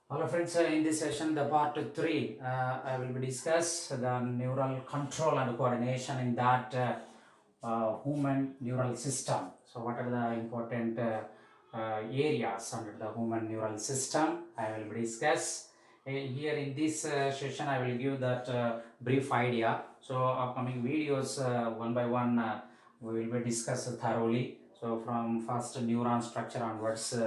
Hello friends, in this session, the part 3, I will be discuss the neural control and coordination in that human neural system. So what are the important areas under the human neural system? I will be discuss. Here in this session, I will give that brief idea. So upcoming videos, one by one, we will be discuss thoroughly. So from first neuron structure onwards,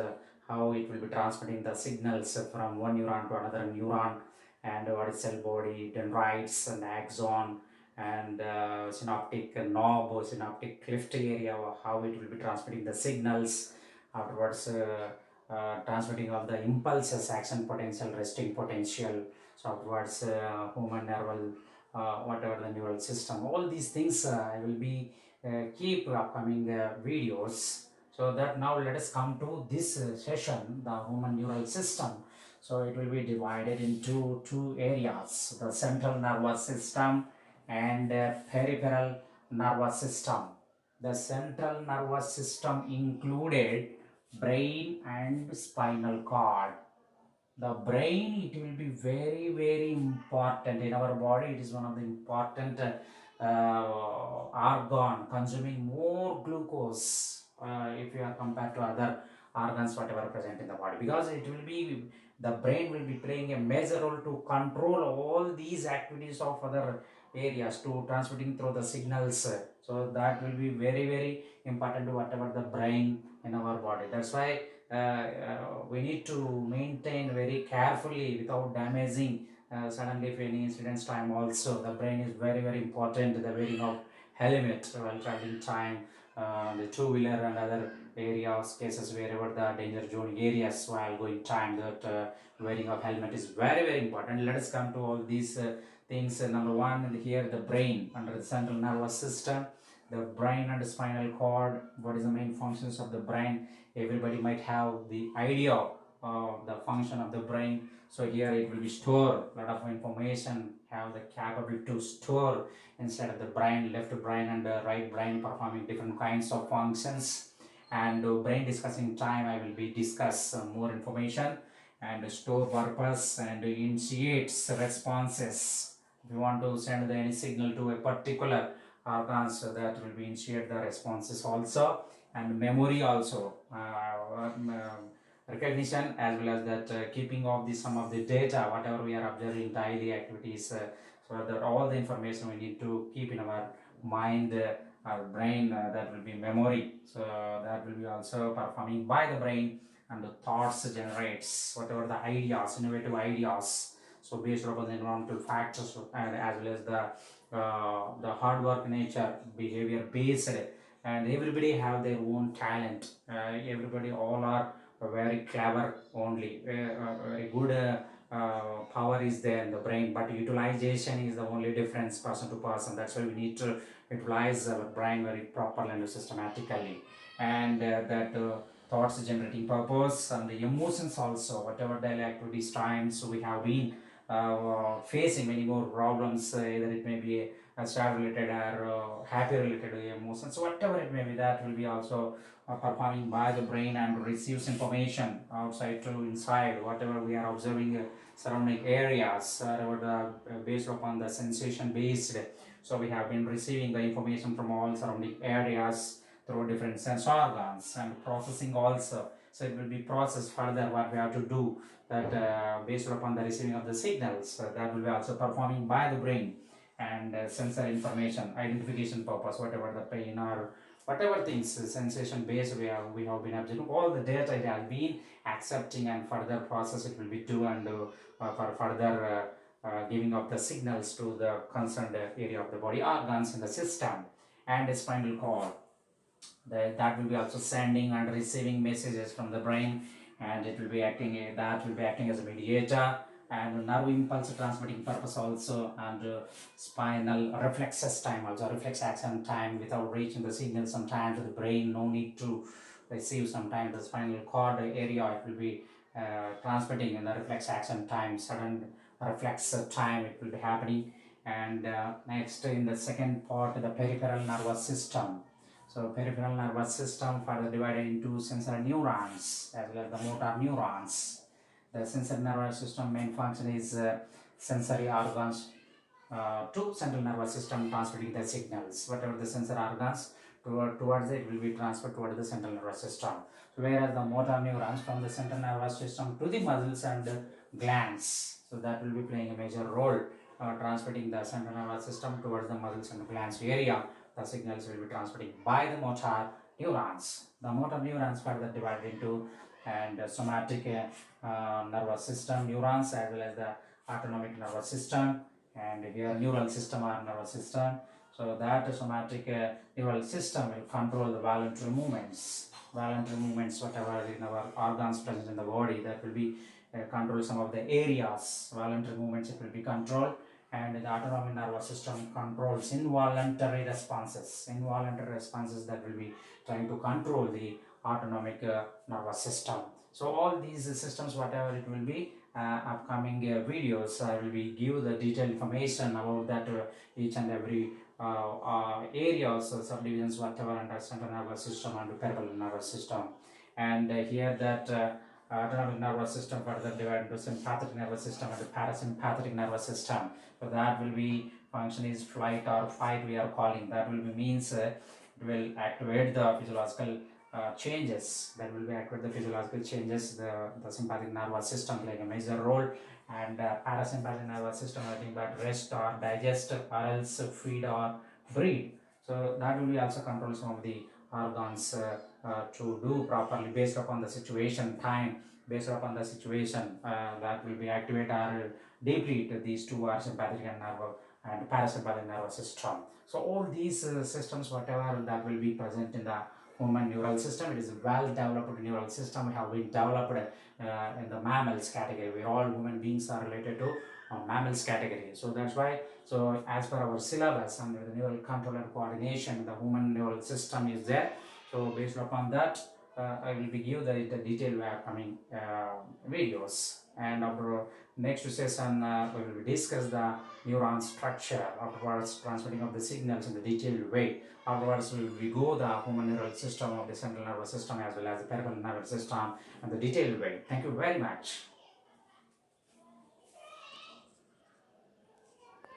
how it will be transmitting the signals from one neuron to another neuron, and what is cell body, dendrites and axon, and synaptic knob or synaptic cleft area, how it will be transmitting the signals. Afterwards, transmitting of the impulses, action potential, resting potential. So afterwards, human neural, whatever the neural system, all these things I will be keep upcoming videos. So that now let us come to this session, the human neural system. So it will be divided into two areas, the central nervous system and peripheral nervous system. The central nervous system included brain and spinal cord. The brain, it will be very important in our body. It is one of the important organ consuming more glucose if you are compared to other organs whatever present in the body, because it will be, the brain will be playing a major role to control all these activities of other areas to transmitting through the signals. So that will be very important to whatever the brain in our body. That's why we need to maintain very carefully without damaging suddenly if any incidents time. Also the brain is very important, the wearing of helmet while traveling time, the two-wheeler and other areas cases wherever the danger zone areas while going time, that wearing of helmet is very important. Let us come to all these things. Number one, here the brain under the central nervous system, the brain and spinal cord. What is the main functions of the brain? Everybody might have the idea of the function of the brain. So here it will be store a lot of information, have the capability to store inside of the brain, left brain and right brain performing different kinds of functions. And brain discussing time, I will be discuss more information and store purpose and initiates responses. If you want to send any signal to a particular organs, that will be initiate the responses also. And memory also, recognition, as well as that keeping of the some of the data whatever we are observing daily activities, so that all the information we need to keep in our mind, our brain, that will be memory. So that will be also performing by the brain. And the thoughts generates whatever the ideas, innovative ideas, so based upon the environmental factors, and as well as the hard work nature, behavior based. And everybody have their own talent, everybody all are very clever only, very good power is there in the brain, but utilization is the only difference person to person. That's why we need to utilize our brain very properly and systematically. And that thoughts generating purpose and the emotions also, whatever daily activities times we have been facing many more problems, either it may be sad related or happy related emotions. So whatever it may be, that will be also performing by the brain and receives information outside to inside, whatever we are observing surrounding areas, based upon the sensation based. So we have been receiving the information from all surrounding areas through different sense organs and processing also. So it will be processed further what we have to do, that based upon the receiving of the signals, that will be also performing by the brain. And sensor information identification purpose, whatever the pain or whatever things sensation based we have been observing, all the data it has been accepting, and further process it will be do, and for further giving of the signals to the concerned area of the body organs in the system. And the spinal cord, that will be also sending and receiving messages from the brain, and it will be acting, that will be acting as a mediator. And nerve impulse transmitting purpose also. And spinal reflexes time also, reflex action time without reaching the signal sometime to the brain, no need to receive sometime the spinal cord area, it will be transmitting in the reflex action time, sudden reflex time it will be happening. And next, in the second part, the peripheral nervous system. So peripheral nervous system further divided into sensory neurons as well as the motor neurons. The sensory nervous system main function is sensory organs to central nervous system transmitting the signals. Whatever the sensor organs towards it will be transferred towards the central nervous system. So whereas the motor neurons from the central nervous system to the muscles and glands. So that will be playing a major role transmitting the central nervous system towards the muscles and glands area. The signals will be transmitted by the motor neurons. The motor neurons further divided into and somatic nervous system neurons as well as the autonomic nervous system, and here neural system or nervous system. So that somatic neural system will control the voluntary movements. Voluntary movements, whatever in our organs present in the body, that will be control some of the areas. Voluntary movements it will be controlled, and the autonomic nervous system controls involuntary responses. Involuntary responses that will be trying to control the autonomic nervous system. So all these systems, whatever it will be, upcoming videos I will be give the detailed information about that each and every areas subdivisions whatever under central nervous system and peripheral nervous system. And here that autonomic nervous system further divided into sympathetic nervous system and parasympathetic nervous system. So that will be function is flight or fight we are calling. That will be means it will activate the physiological changes. That will be activate the physiological changes. The sympathetic nervous system play a major role, and parasympathetic nervous system nothing but rest or digest or else feed or breed. So that will be also control some of the organs to do properly based upon the situation time, based upon the situation that will be activate or deplete these two are sympathetic and nerve and parasympathetic nervous system. So all these systems whatever that will be present in the human neural system, it is a well developed neural system have been developed in the mammals category, where all human beings are related to mammals category. So that's why, so as per our syllabus under the neural control and coordination, the human neural system is there. So based upon that I will be give the detailed upcoming videos, and after next session we will discuss the neuron structure, afterwards transmitting of the signals in the detailed way. Afterwards we go the human neural system of the central nervous system as well as the peripheral nervous system and the detailed way. Thank you very much.